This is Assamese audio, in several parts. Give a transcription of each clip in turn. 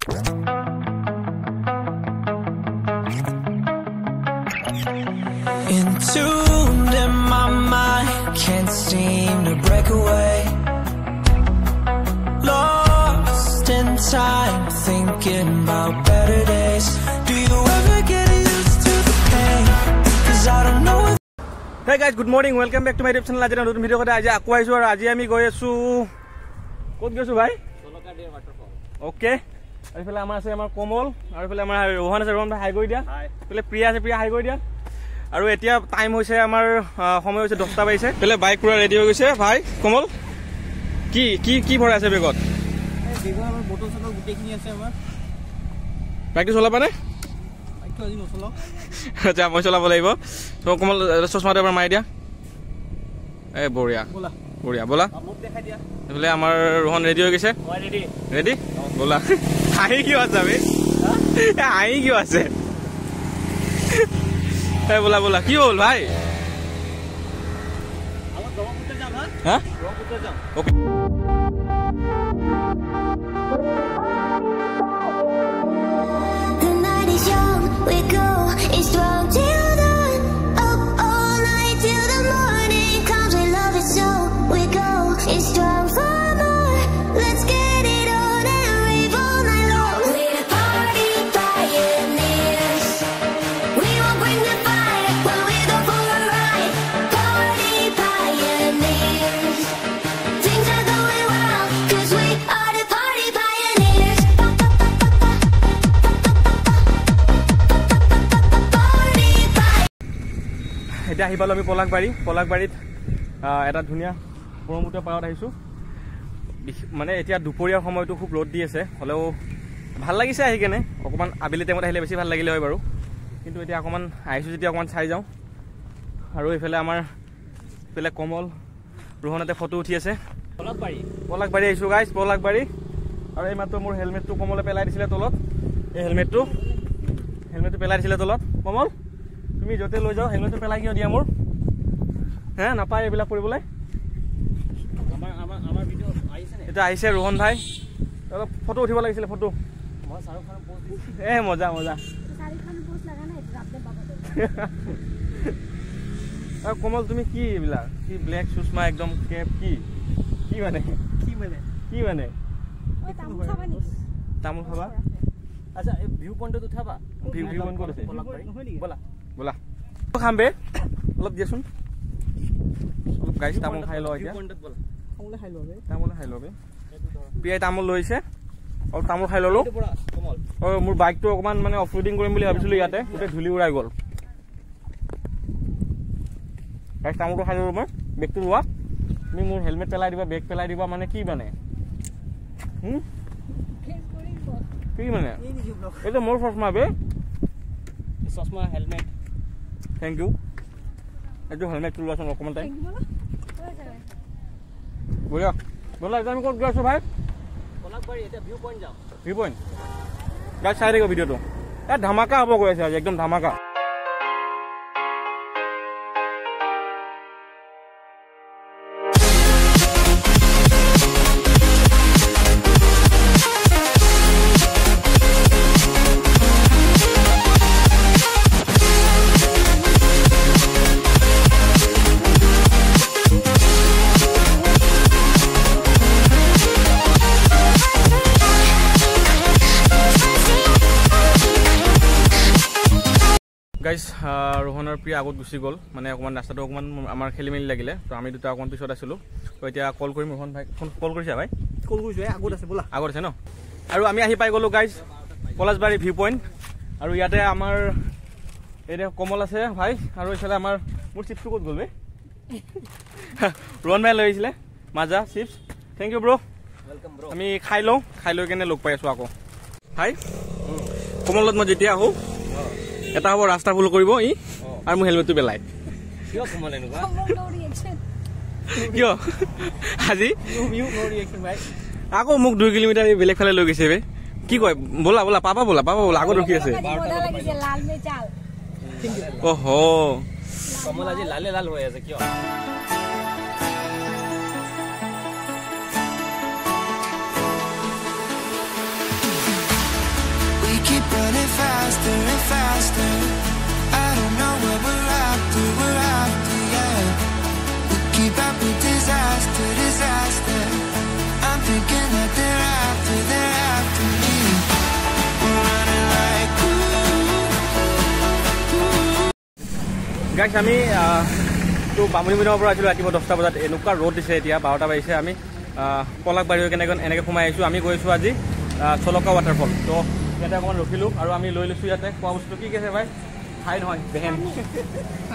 Entombed in my mind, can't seem to break away. Lost in time, thinking about better days. Do you ever get used to the pain? 'Cause I don't know. Hey guys, good morning. Welcome back to my YouTube channel. Ajay notun video kota aji akwa aisu aru aji ami goi asu kot gaisu bhai Soloka Deer waterfall. Okay. Aru phale amar ase amar Komol aru phale amar Rohan ase Rohan bhai hi goi dia. Phale Priya ase Priya hi goi dia. আৰু এতিয়া টাইম হৈছে আমাৰ সময় হৈছে 10টা বাজিছে পেলে বাইক পুৰা ৰেডি হৈ গৈছে ভাই কমল কি কি কি ভৰাই আছে বেগত এই বেগৰ আমাৰ বটল সটল গুটেখিনি আছে আমাৰ বাইকটো চলাবানে বাইকটো আজি নচলাও আচ্ছা মই চলাব লাগিব তো কমল চশমাটো এবাৰ মাৰি দিয়া এ বঢ়িয়া বলা বঢ়িয়া বলা মোক দেখাই দিয়া এফালে আমাৰ ৰোহন ৰেডি হৈ গৈছে মই ৰেডি ৰেডি বলা আহি কি আছে বে আহি কি আছে Hey, bola bola. Ki hol bhai? Amar Brahmaputra jam ha? Ha? Brahmaputra jam. Okay. The night is young, we go, it's strong till dawn. Up all night till the morning comes. We love it so, we go, it's strong for more. Let's get it on and rave all night long. We're party pioneers. We won't bring the এতিয়া আহি পালো আমি পলাকবাৰীত এটা ধুনীয়া ব্ৰহ্মপুত্ৰ পাৰত আহিছো মানে এতিয়া দুপৰীয়াৰ সময়টো খুব ৰ'দ দি আছে হলেও ভাল লাগিছে আহি কেনে অকমান আবেলি টাইমত আহিলে বেছি ভাল লাগিলে হয় বাৰু কিন্তু এতিয়া অকমান আহিছো যেতিয়া অকমান চাই যাওঁ আৰু এইফালে আমাৰ পেলে কমল ৰোহনতে ফটো উঠি আছে পলাকবাৰী আহিছো গাইজ পলাকবাৰী আৰু এই মাত্ৰ মোৰ হেলমেটটো কমলে পেলাই দিছিলে তলত এই হেলমেটটো পেলাই দিছিলে তলত কমল তুমি যতে লৈ যাও হেলমেটটো পেলাই কিয় দিয়া মোৰ হ্যাঁ নাপায় এইবিলাক কৰিবলৈ আমাৰ ভিডিও আহিছে নে এটা আহিছে ৰোহন ভাই অলপ ফটো উঠিব লাগিছিলে ফটো মই শাহৰুখ খানৰ পোজ দিছি এ মজা শাহৰুখ খানৰ পোজ লাগা নাই ৰাতে বাবা আৰু কমল তুমি কি এইবিলাক কি ব্ল্যাক সুষমা একদম কেপ কি মানে ওই তামুল খাবা নি তামুল খাবা আচ্ছা এই ভিউ পইণ্টত উঠাবা ভিউ পইণ্ট ক'ত আছে বলা খামবে অলপ দিয়াচোন অলপ গাইছ তামোল খাই লও এতিয়া তামোল খাই লও পিয়াই তামোল লৈছে আৰু তামোল খাই ললো আৰু মোৰ বাইকটো অকমান মানে অফৰোডিং কৰিম বুলি ভাবিছিলো ইয়াতে গোটেই ধুলি উৰাই গ'ল গাইছ তামোলটো খাই ললো মই বেগটো লোৱা তুমি মোৰ হেলমেট পেলাই দিবা বেগ পেলাই দিবা মানে কি মানে কি মানে এইটো মোৰ চশমা বে চশমা helmet Thank you. Itu helmet dulu langsung komen teh. Boleh. Boleh kita ikut gas bhai. Polakbari eta view point jam. View point. Gas side ko video to. Dhamaka hobo goi ase aaj ekdom dhamaka. Guys ৰোহনৰ প্ৰিয় আগত গুচি গ'ল মানে অকমান ৰাস্তাটো অকমান আমাৰ খেলি মেলি লাগিলে তো আমি দুটা অকমান পিছত আছিলো তো এতিয়া কল কৰিম ৰোহন ভাই ফোন কল কৰিছা ভাই কল কৰিছো আগত আছে বলা আগত আছে ন আৰু আমি আহি পাই গলো গাইজ পলাশবাৰী ভিউ পইণ্ট আৰু ইয়াতে আমাৰ এই কমল আছে ভাই আৰু এইফালে আমাৰ মোৰ চিপছটো ক'ত গ'ল বে ৰোহন ভাই লৈ আহিছিলে মাজা চিপছ থেংক ইউ ব্ৰ ৱেলকাম ব্ৰ আমি খাই লৈ কেনে লগ পাই আছো আকৌ ভাই কমলত মই যেতিয়া আহো এটা হ'ব ৰাস্তা ফুল কৰিব ই আৰু মোৰ হেলমেটটো পেলাই কিয় কমল এনেকুৱা কিয় আজি আকৌ মোক 2 কিলোমিটাৰ বেলেগ ফালে লৈ গৈছে বে কি কয় বলা বলা পাবা বলা আগত ৰখি আছে ওহো কমল আজি লালে লাল হৈ আছে কিয় গাইছ আমি তো বামুণী মৈদামৰ পৰা আহিছিলোঁ ৰাতিপুৱা 10টা বজাত এনেকুৱা ৰ'দ দিছে এতিয়া 12টা বাজিছে আমি পলাকবাৰী হৈ এনেকৈ সোমাই আহিছোঁ আমি গৈছোঁ আজি চলকা ৱাটাৰফল তো ইয়াতে অকণমান ৰখিলোঁ আৰু আমি লৈ লৈছোঁ ইয়াতে খোৱা বস্তু কি কি আছে ভাই খাই নহয় বেহেন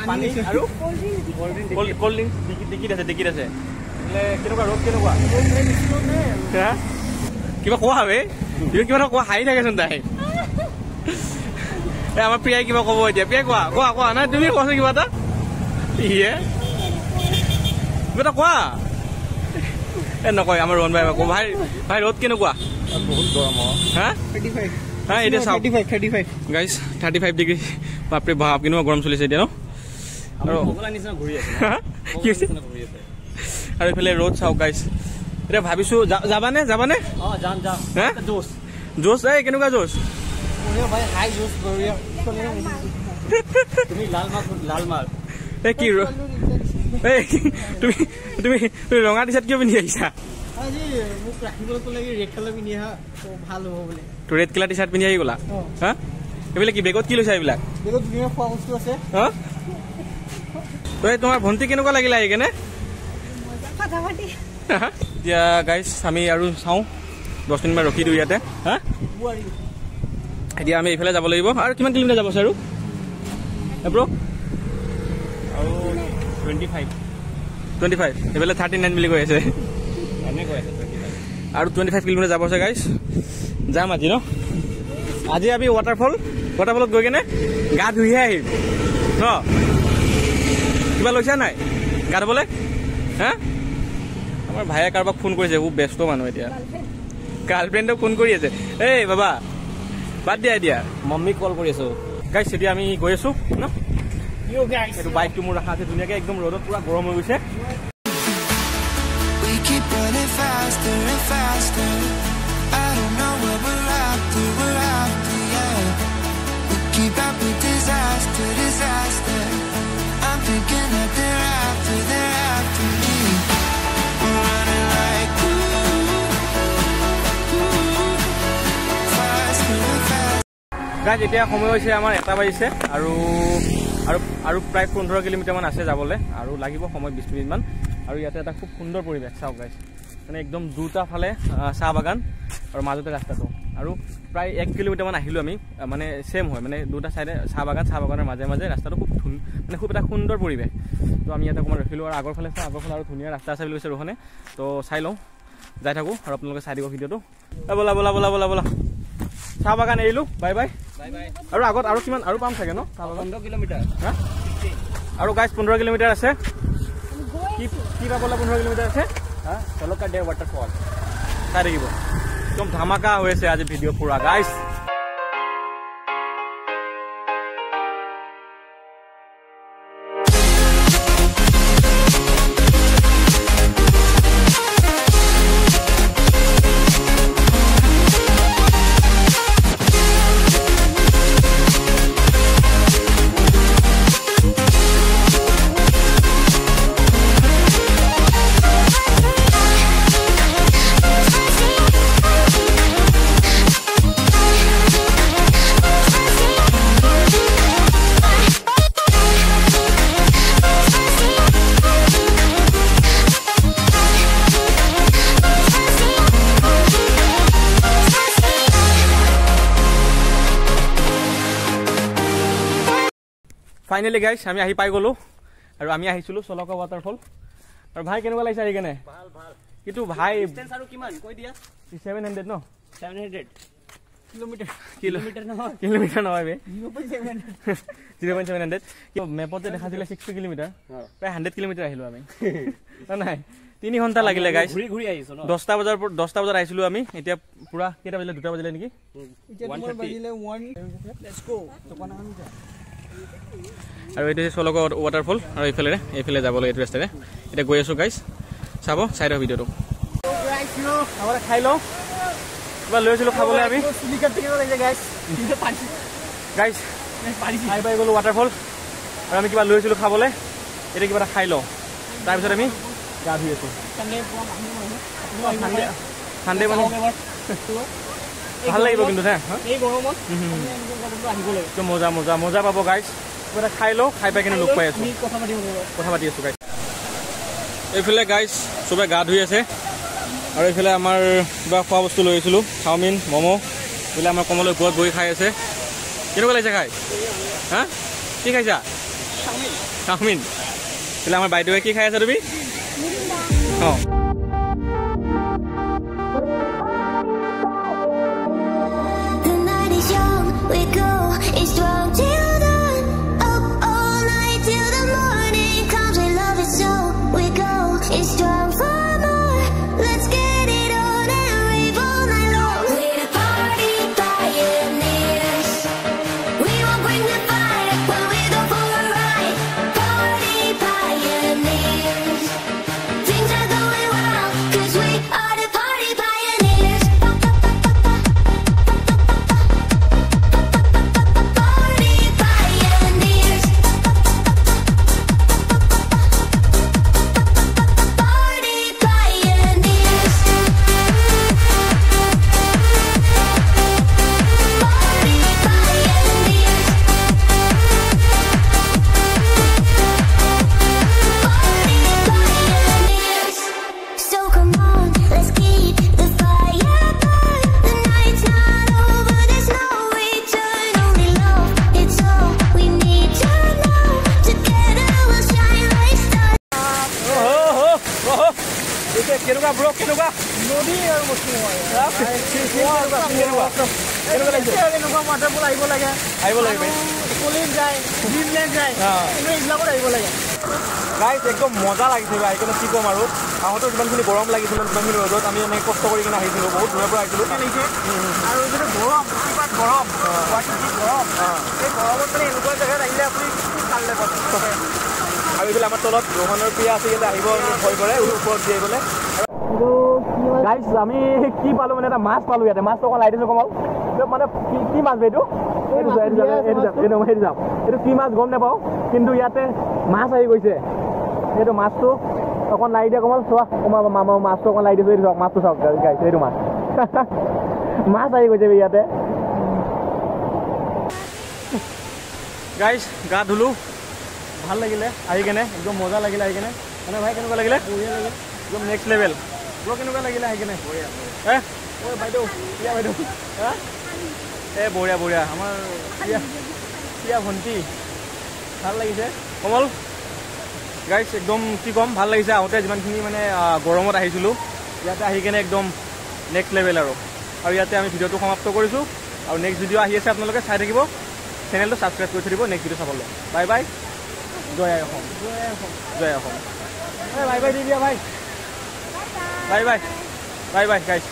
পানী আৰু কল্ড ড্ৰিংকছ টিকিট আছে বোলে কেনেকুৱা ৰ'দ কেনেকুৱা কিবা কোৱা হবে তুমি কিবা কোৱা হাঁহি থাকেচোন তাই আমাৰ প্ৰিয়াই কিবা ক'ব এতিয়া প্ৰিয়াই কোৱা নাই তুমি কোৱাচোন কিবা এটা ইয়ে কিবা এটা কোৱা নকয় আমাৰ ৰোহন ভাই কওঁ ভাই ৰ'দ কেনেকুৱা বহুত গৰম হা 35 এতিয়া চাওক 35 গাইছ 35 ডিগ্ৰী বাপৰে বাপ কেনেকুৱা গৰম চলিছে এতিয়া ন আৰু কি হৈছে আৰু এইফালে ৰ'দ চাওক গাইছ এতিয়া ভাবিছোঁ যাবানে হা জোচ এই কেনেকুৱা জোচ এই কি তুমি ৰঙা টি চাৰ্ট কিয় পিন্ধি আহিছা ৰেড কালাৰ টি চাৰ্ট পিন্ধি আহি গ'লা হা এইবিলাক কি বেগত কি লৈছা এইবিলাক তোমাৰ ভণ্টি কেনেকুৱা লাগিলে আহি কেনে এতিয়া গাইছ আমি আৰু চাওঁ 10 মিনিটমান ৰখি দিওঁ ইয়াতে হা এতিয়া আমি এইফালে যাব লাগিব আৰু কিমান কিলোমিটাৰ যাব আছে আৰু ব্ৰ আৰু 25 এইফালে 39 বুলি কৈ আছে আৰু 25 কিলোমিটাৰ যাব আছে গাইছ যাম আজি ন আজি আমি ৱাটাৰফলত গৈ কেনে গা ধুইহে আহিম ন কিবা লৈছা নাই গা ধুবলৈ হা আমাৰ ভাইয়ে কাৰোবাক ফোন কৰিছে খুব ব্যস্ত মানুহ এতিয়া গাৰ্লফ্ৰেণ্ডক ফোন কৰি আছে এই বাবা বাদ দিয়া এতিয়া মম্মীক কল কৰি আছো গাইছ এতিয়া আমি গৈ আছো ন এইটো বাইকটো মোৰ ৰখা আছে ধুনীয়াকৈ একদম ৰ'দত পুৰা গৰম হৈ গৈছে গাইজ এতিয়া সময় হৈছে আমাৰ 1টা বাজিছে আৰু প্ৰায় 15 কিলোমিটাৰমান আছে যাবলৈ আৰু লাগিব সময় 20 মিনিটমান আৰু ইয়াতে এটা খুব সুন্দৰ পৰিৱেশ চাওক গাইজ মানে একদম দুটা ফালে চাহ বাগান আৰু মাজতে ৰাস্তাটো আৰু প্ৰায় 1 কিলোমিটাৰমান আহিলোঁ আমি মানে ছেম হয় মানে দুটা চাইডে চাহ বাগানৰ মাজে মাজে ৰাস্তাটো খুব এটা সুন্দৰ পৰিৱেশ তো আমি ইয়াতে অকণমান ৰখিলোঁ আৰু আগৰ ফালে আৰু ধুনীয়া ৰাস্তা আছে বুলি কৈছে ৰোহনে তো চাই লওঁ যাই থাকোঁ আৰু আপোনালোকে চাই দিব ভিডিঅ'টো ব'লা চাহ বাগান এৰিলোঁ বাই বাই আৰু আগত আৰু কিমান আৰু পাম চাগে ন 15 কিলোমিটাৰ হা আৰু গাইজ 15 কিলোমিটাৰ আছে কি পাবলৈ 15 কিলোমিটাৰ আছে হা চলকা ডে ৱাটাৰফল চাই থাকিব একদম ধামাকা হৈ আছে আজি ভিডিঅ' পুৰা গাইজ ফাইনেলি গাইছ আমি আহি পাই গ'লোঁ আৰু আমি আহিছিলোঁ চলকা ৱাটাৰফল আৰু ভাই কেনেকুৱা লাগিছে আহি কেনে ভাল কিন্তু ভাই আৰু কিমান কৈ দিয়া 700 ন 700 কিলোমিটাৰ নহয় বে 0.700 মেপতে দেখাইছিলে 60 কিলোমিটাৰ প্ৰায় 100 কিলোমিটাৰ আহিলোঁ আমি নাই 3 ঘণ্টা লাগিলে গাইছ ঘূৰি আহিছোঁ ন 10টা বজাত আহিছিলোঁ আমি এতিয়া পুৰা কেইটা বাজিলে 2টা বাজিলে নেকি 1:30 লেটস গো আৰু এইটো চলকা ৱাটাৰফল আৰু এইফালে যাবলৈ এইটো ৰাস্তাৰে এতিয়া গৈ আছোঁ গাইছ চাই দিয়ক ভিডিঅ'টো খাই লওঁ কিবা লৈ আছিলোঁ খাবলৈ আমি গাইছ খাই পাই গ'লোঁ ৱাটাৰফল আৰু আমি কিবা লৈ আছিলোঁ খাবলৈ এতিয়া কিবা এটা খাই লওঁ তাৰপিছত আমি গা ধুই আছোঁ ঠাণ্ডে মানুহ ভাল লাগিব কিন্তু মজা পাব গাইছ কিবা এটা খাই লওঁ খাই পাই কিনে লগ পাই আছোঁ কথা পাতি আছোঁ গাইছ এইফালে গাইছ চবে গা ধুই আছে আৰু এইফালে আমাৰ কিবা খোৱা বস্তু লৈ আহিছিলোঁ চাওমিন ম'ম' এইফালে আমাৰ কমলৰ ওপৰত বহি খাই আছে কেনেকুৱা লাগিছে খাই হা কি খাইছা চাওমিন এইফালে আমাৰ বাইদেৱে কি খাই আছা তুমি অঁ We go, it's strong till dawn. Up all night till the morning comes. We love it so. We go, it's strong for more. Let's get it on and rave all night long. We're the party pioneers. We won't bring the fire when we go for a ride. Party pioneers. Things are going well 'cause we are the party pioneers. কেনেকুৱা ব্ৰ কেনেকুৱা নদী আৰু বস্তু এনেকুৱা ৱাটাৰফল আহিব লাগে কলিং যায় ড্ৰিমলেণ্ড যায় এইবিলাকত আহিব লাগে গাইছ একদম মজা লাগিছে বা এইকাৰণে কি ক'ম আৰু আহোঁতে যিমানখিনি গৰম লাগিছিল যিমানখিনি ৰ'দত আমি এনেকৈ কষ্ট কৰি কিনে আহিছিলোঁ বহুত দূৰৰ পৰা আহিছিলোঁ আৰু যিটো গৰম কিবা গৰম গৰম এই গৰমত মানে এনেকুৱা জেগাত আহিলে আপুনি ভাল লাগে আৰু এইফালে আমাৰ তলত ৰোহনৰ প্ৰিয়া আছে ইয়াতে আহিব ভয় কৰে ওপৰত দি আহিবলৈ গাইছ আমি কি পালোঁ মানে এটা মাছ পালোঁ ইয়াতে মাছটো অকণ লাই দিছোঁ কমাল মানে কি মাছ এইটো এইটো কি মাছ গম নাপাওঁ কিন্তু ইয়াতে মাছ আহি গৈছে সেইটো মাছটো অকণ লাই দিয়া কমাল চোৱা কমাল মাছটো অকণ লাই দিছোঁ এইটো চাওক মাছটো চাওক গাইছ এইটো মাছ মাছ আহি গৈছে ইয়াতে গাইছ গা ধুলোঁ ভাল লাগিলে আহি কেনে একদম মজা লাগিলে আহি কেনে মানে ভাই কেনেকুৱা লাগিলে একদম নেক্সট লেভেল ব্ৰ কেনেকুৱা লাগিলে আহি কেনে ঐ বাইদেউ প্ৰিয়া বাইদেউ বঢ়িয়া বঢ়িয়া আমাৰ প্ৰিয়া ভণ্টি ভাল লাগিছে কমল গাইছ একদম কি ক'ম ভাল লাগিছে আহোঁতে যিমানখিনি মানে গৰমত আহিছিলোঁ ইয়াতে আহি কেনে একদম নেক্সট লেভেল আৰু ইয়াতে আমি ভিডিঅ'টো সমাপ্ত কৰিছোঁ আৰু নেক্সট ভিডিঅ' আহি আছে আপোনালোকে চাই থাকিব চেনেলটো ছাবস্ক্ৰাইব কৰি থৈ দিব নেক্সট ভিডিঅ' চাবলৈ bye bye Jay I Assam Jay Assam bye by the দিয়া ভাই বাই বাই বাই বাই গাইছ